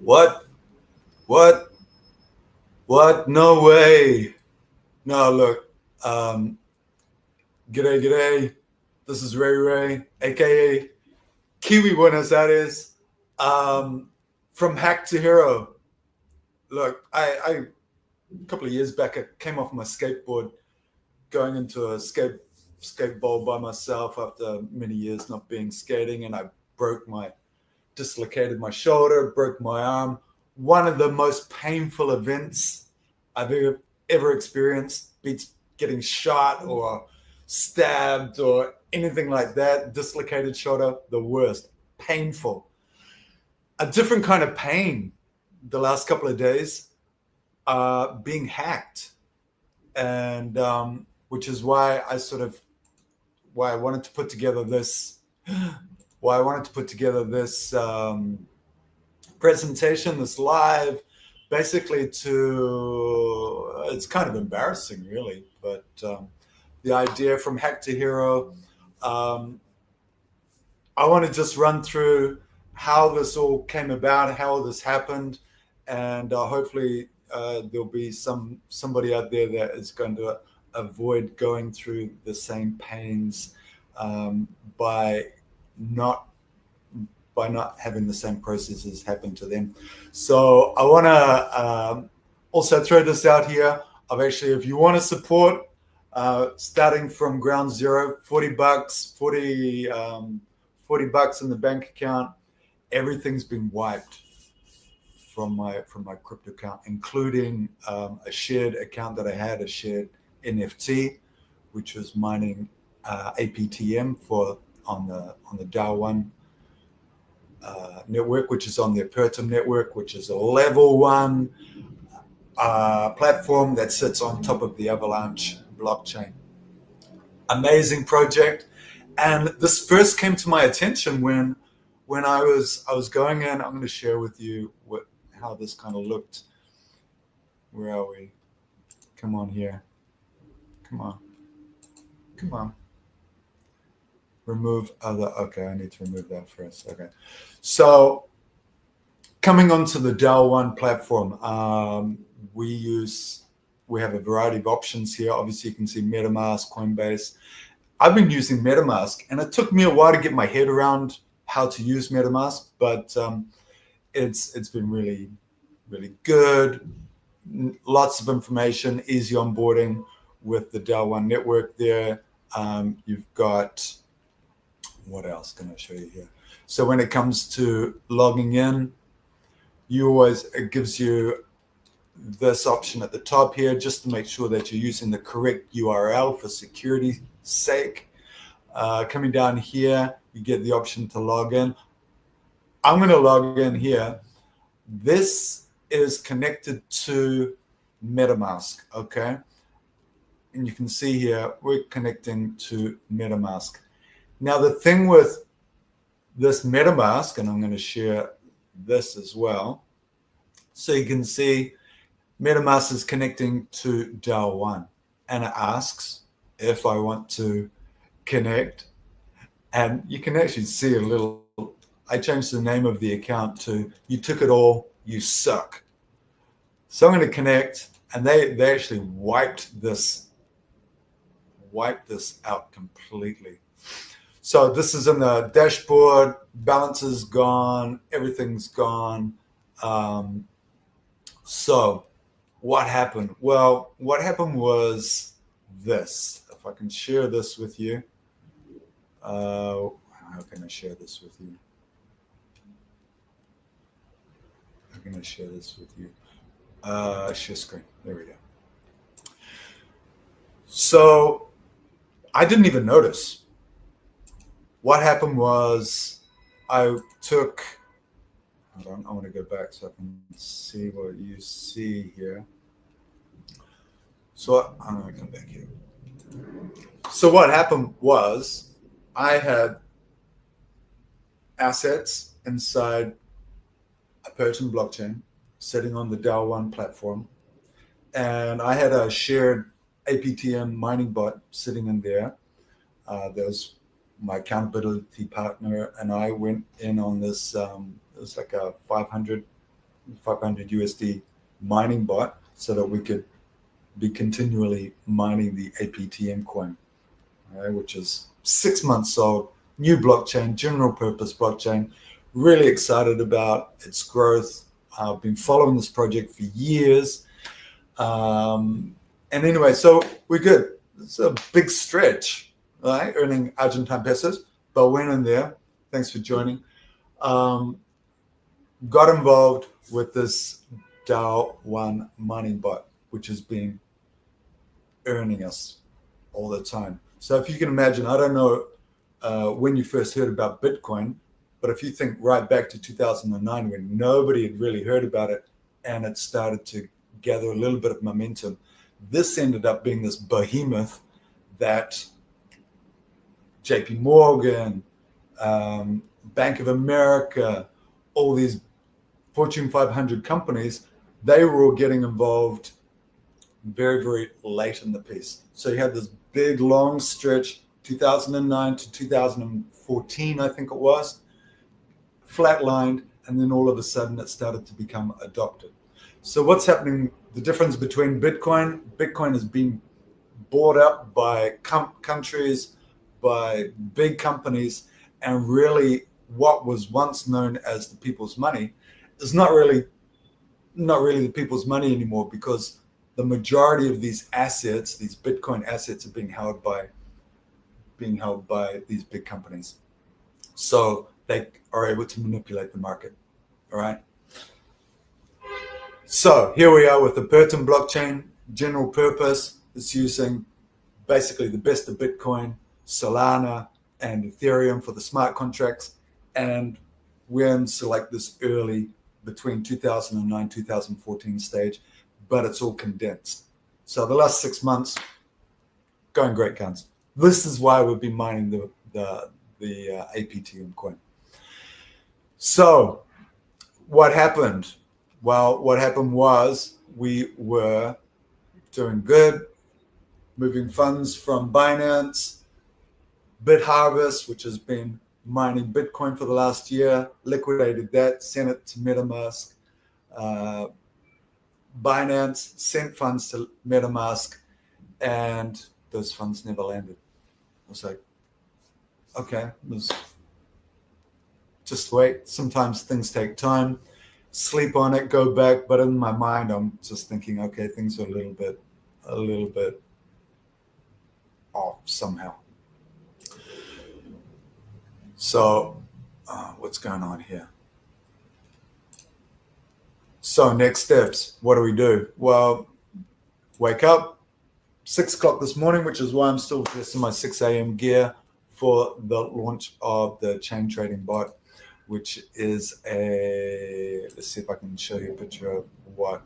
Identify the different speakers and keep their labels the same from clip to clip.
Speaker 1: What? What? What? No way. No, look. Um, g'day. This is Ray, aka Kiwi Buenos Aires. Um, from Hack to Hero. Look, I a couple of years back, I came off my skateboard, going into a skate bowl by myself after many years not being skating, and I dislocated my shoulder, broke my arm. One of the most painful events I've ever experienced, beats getting shot or stabbed or anything like that. Dislocated shoulder, the worst. Painful. A different kind of pain the last couple of days, being hacked. And which is why I wanted to put together this presentation, this live, basically it's kind of embarrassing, really, but the idea from Hack to Hero, I want to just run through how this all came about, how this happened, and hopefully there'll be somebody out there that is going to avoid going through the same pains by not having the same processes happen to them. So I want to also throw this out here. If you want to support, starting from ground zero, $40, 40 bucks in the bank account, everything's been wiped from my crypto account, including a shared account that I had, a shared NFT, which was mining APTM on the DAO1 network, which is on the Apertum network, which is a level 1 platform that sits on top of the Avalanche blockchain. Amazing project. And this first came to my attention when I was going in. I'm going to share with you how this kind of looked. Where are we? Come on here. Come on. Remove other. Okay, I need to remove that first. Okay. So coming onto the DAO1 platform, we have a variety of options here. Obviously, you can see MetaMask, Coinbase. I've been using MetaMask, and it took me a while to get my head around how to use MetaMask, but it's been really, really good. Lots of information, easy onboarding with the DAO1 network there. You've got, what else can I show you here? So when it comes to logging in, it gives you this option at the top here, just to make sure that you're using the correct URL for security's sake. Coming down here, you get the option to log in. I'm going to log in here. This is connected to MetaMask, okay? And you can see here, we're connecting to MetaMask. Now, the thing with this MetaMask, and I'm going to share this as well, so you can see MetaMask is connecting to DAO1, and it asks if I want to connect. And you can actually see a little, I changed the name of the account to "You Took It All, You Suck." So I'm going to connect, and they actually wiped this out completely. So this is in the dashboard, balance is gone, everything's gone. So what happened? Well, what happened was this. If I can share this with you. How can I share this with you? Share screen. There we go. So I didn't even notice. What happened was I want to go back so I can see what you see here. So I'm going to come back here. So what happened was I had assets inside Apertum blockchain sitting on the DAO1 platform, and I had a shared APTM mining bot sitting in there. There's my accountability partner, and I went in on this. It was like a 500 500 USD mining bot so that we could be continually mining the APTM coin, right, which is 6 months old, new blockchain, general purpose blockchain. Really excited about its growth. I've been following this project for years. And anyway, so we're good. It's a big stretch, right? Earning Argentine pesos, but went in there. Thanks for joining. Got involved with this DAO1 mining bot, which has been earning us all the time. So if you can imagine, I don't know when you first heard about Bitcoin, but if you think right back to 2009 when nobody had really heard about it and it started to gather a little bit of momentum, this ended up being this behemoth that JP Morgan, Bank of America, all these Fortune 500 companies, they were all getting involved very, very late in the piece. So you had this big, long stretch, 2009 to 2014, I think it was, flatlined, and then all of a sudden it started to become adopted. So what's happening, the difference between Bitcoin is being bought up by countries, by big companies, and really what was once known as the people's money is not really the people's money anymore, because the majority of these assets, these Bitcoin assets, are being held by these big companies. So they are able to manipulate the market. All right. So here we are with the Pertin blockchain, general purpose. It's using basically the best of Bitcoin, Solana, and Ethereum for the smart contracts. And we're in like this early between 2009, 2014 stage, but it's all condensed. So the last 6 months, going great guns. This is why we've been mining the APTM coin. So what happened? Well, what happened was we were doing good, moving funds from Binance, BitHarvest, which has been mining Bitcoin for the last year, liquidated that, sent it to MetaMask. Binance sent funds to MetaMask, and those funds never landed. I was like, okay, just wait. Sometimes things take time. Sleep on it, go back. But in my mind, I'm just thinking, okay, things are a little bit off somehow. So what's going on here? So next steps, what do we do? Well, wake up, 6 o'clock this morning, which is why I'm still dressed in my 6 a.m. gear for the launch of the chain trading bot, which is let's see if I can show you a picture of what,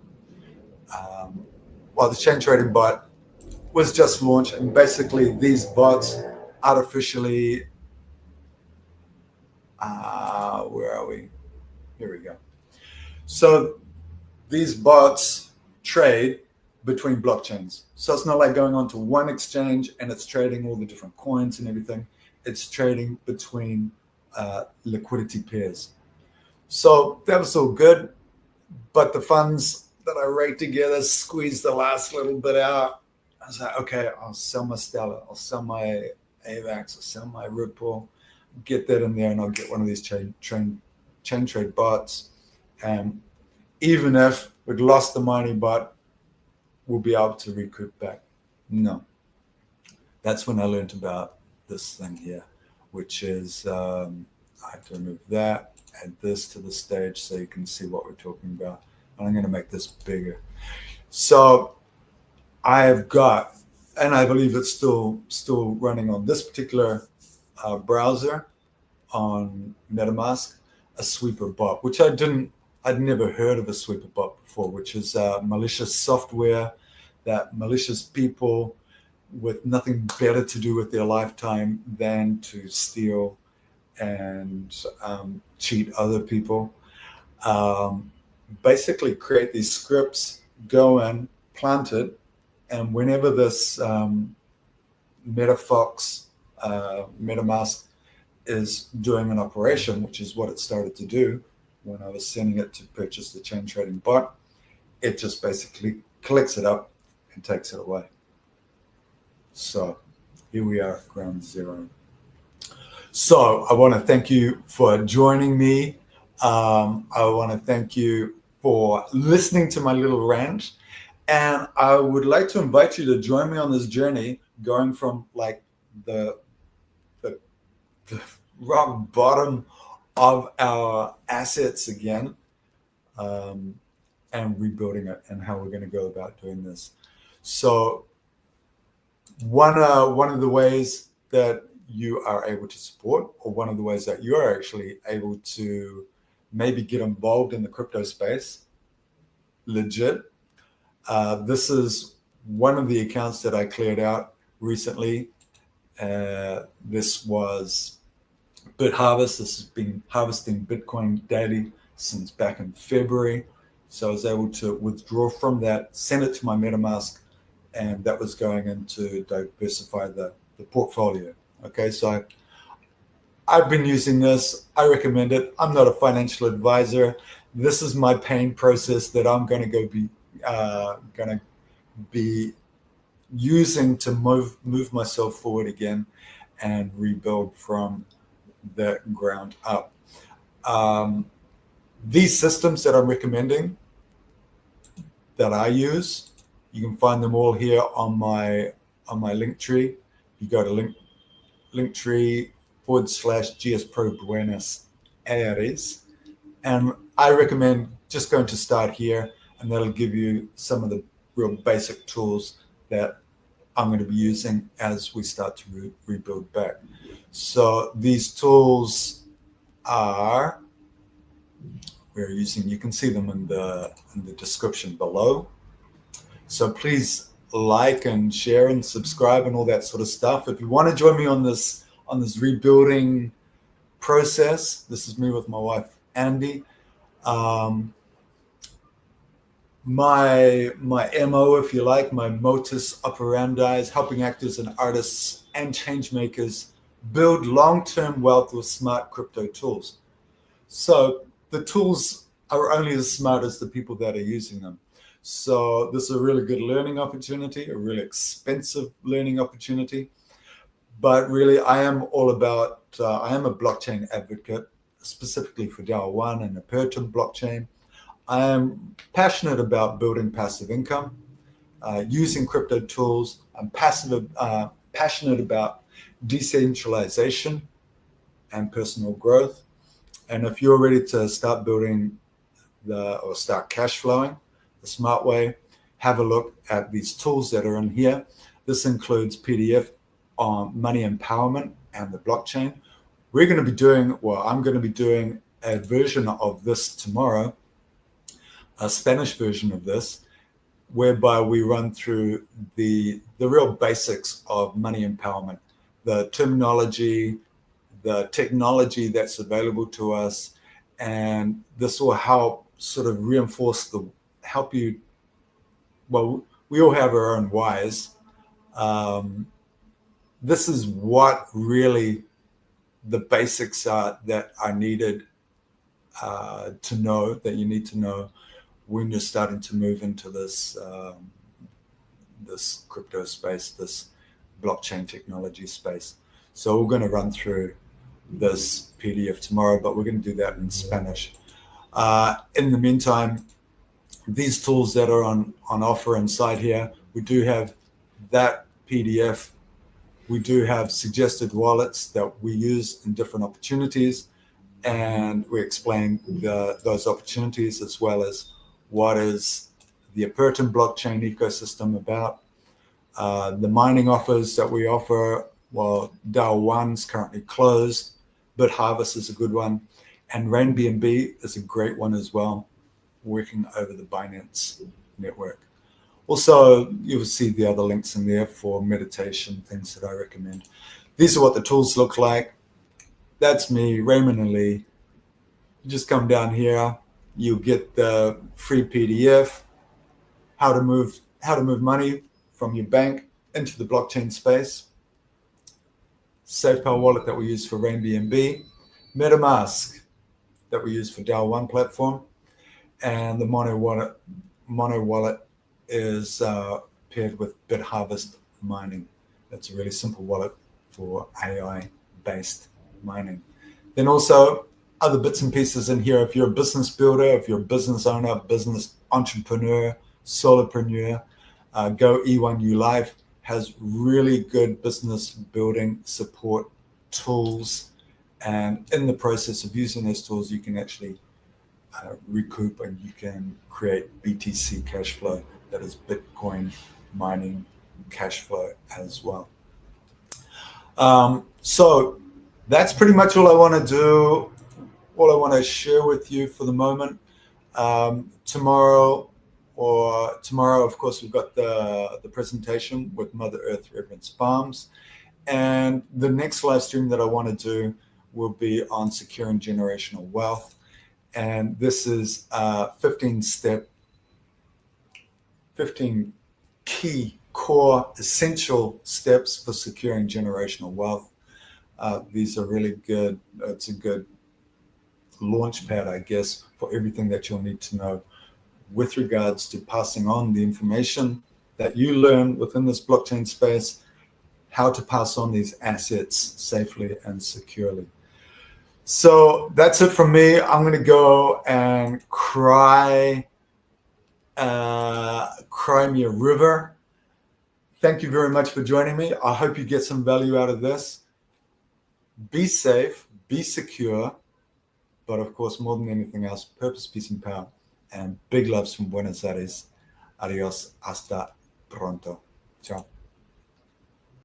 Speaker 1: well, the chain trading bot was just launched, and basically these bots artificially, where are we? Here we go. So these bots trade between blockchains. So it's not like going onto one exchange and it's trading all the different coins and everything. It's trading between liquidity pairs. So that was all good, but the funds that I raked together squeezed the last little bit out. I was like, okay, I'll sell my Stellar, I'll sell my AVAX, I'll sell my Ripple, get that in there, and I'll get one of these chain trade bots. And even if we'd lost the mining bot, we'll be able to recoup back. No. That's when I learned about this thing here, which is, I have to remove that, add this to the stage so you can see what we're talking about. And I'm going to make this bigger. So I have got, and I believe it's still running on this particular browser on MetaMask, a sweeper bot, which I'd never heard of a sweeper bot before, which is malicious software that malicious people with nothing better to do with their lifetime than to steal and cheat other people. Basically create these scripts, go in, plant it, and whenever this MetaFox, MetaMask is doing an operation, which is what it started to do, when I was sending it to purchase the chain trading bot, it just basically collects it up and takes it away. So here we are at ground zero. So I want to thank you for joining me. I want to thank you for listening to my little rant. And I would like to invite you to join me on this journey, going from like the rock bottom of our assets again, and rebuilding it, and how we're going to go about doing this. So one of the ways that you are able to support, or one of the ways that you are actually able to maybe get involved in the crypto space, legit. This is one of the accounts that I cleared out recently. This was BitHarvest. This has been harvesting Bitcoin daily since back in February. So I was able to withdraw from that, send it to my MetaMask, and that was going in to diversify the portfolio. Okay, so I've been using this. I recommend it. I'm not a financial advisor. This is my pain process that I'm going to be using to move myself forward again and rebuild from the ground up. These systems that I'm recommending that I use, you can find them all here on my link tree. You go to linktree/GS Pro Buenos Aires, and I recommend just going to start here, and that'll give you some of the real basic tools that I'm going to be using as we start to rebuild back. So these tools are, we're using, you can see them in the description below. So please like and share and subscribe and all that sort of stuff. If you want to join me on this rebuilding process, this is me with my wife Andy. My MO, if you like, my modus operandi is helping actors and artists and change makers build long-term wealth with smart crypto tools. So the tools are only as smart as the people that are using them. So this is a really good learning opportunity, a really expensive learning opportunity. But really, I am all about, I am a blockchain advocate, specifically for DAO1 and the Pertum blockchain. I am passionate about building passive income, using crypto tools. I'm passionate about decentralization and personal growth. And if you're ready to start building or start cash flowing the smart way, have a look at these tools that are in here. This includes PDF on money empowerment and the blockchain. We're going to be doing, well, I'm going to be doing a version of this tomorrow, a Spanish version of this, whereby we run through the real basics of money empowerment, the terminology, the technology that's available to us, and this will help sort of reinforce help you. Well, we all have our own whys. This is what really the basics are that are needed to know, that you need to know when you're starting to move into this this crypto space, this blockchain technology space. So we're going to run through this PDF tomorrow, but we're going to do that in Spanish. In the meantime, these tools that are on offer inside here, we do have that PDF. We do have suggested wallets that we use in different opportunities, and we explain those opportunities, as well as what is the Apertum blockchain ecosystem about. The mining offers that we offer, well, DAO1's currently closed, but BitHarvest is a good one, and RainBNB is a great one as well, working over the Binance network. Also, you'll see the other links in there for meditation, things that I recommend. These are what the tools look like. That's me, Raymond and Lee. You just come down here, you get the free PDF, how to move money from your bank into the blockchain space, SafePal wallet that we use for RainBNB, MetaMask that we use for DAO 1 platform. And the Mono wallet is paired with BitHarvest mining. That's a really simple wallet for AI-based mining. Then also other bits and pieces in here. If you're a business builder, if you're a business owner, business entrepreneur, solopreneur, Go E1U Live has really good business building support tools. And in the process of using those tools, you can actually recoup and you can create BTC cash flow, that is Bitcoin mining cash flow as well. So that's pretty much all I want to do, all I want to share with you for the moment. Tomorrow, of course, we've got the presentation with Mother Earth Reverence Farms. And the next live stream that I want to do will be on securing generational wealth. And this is 15 key core essential steps for securing generational wealth. These are really good. It's a good launch pad, I guess, for everything that you'll need to know with regards to passing on the information that you learn within this blockchain space, how to pass on these assets safely and securely. So that's it from me. I'm going to go and cry me a river. Thank you very much for joining me. I hope you get some value out of this. Be safe, be secure, but of course, more than anything else, purpose, peace, and power. And big loves from Buenos Aires. Adios. Hasta pronto. Ciao.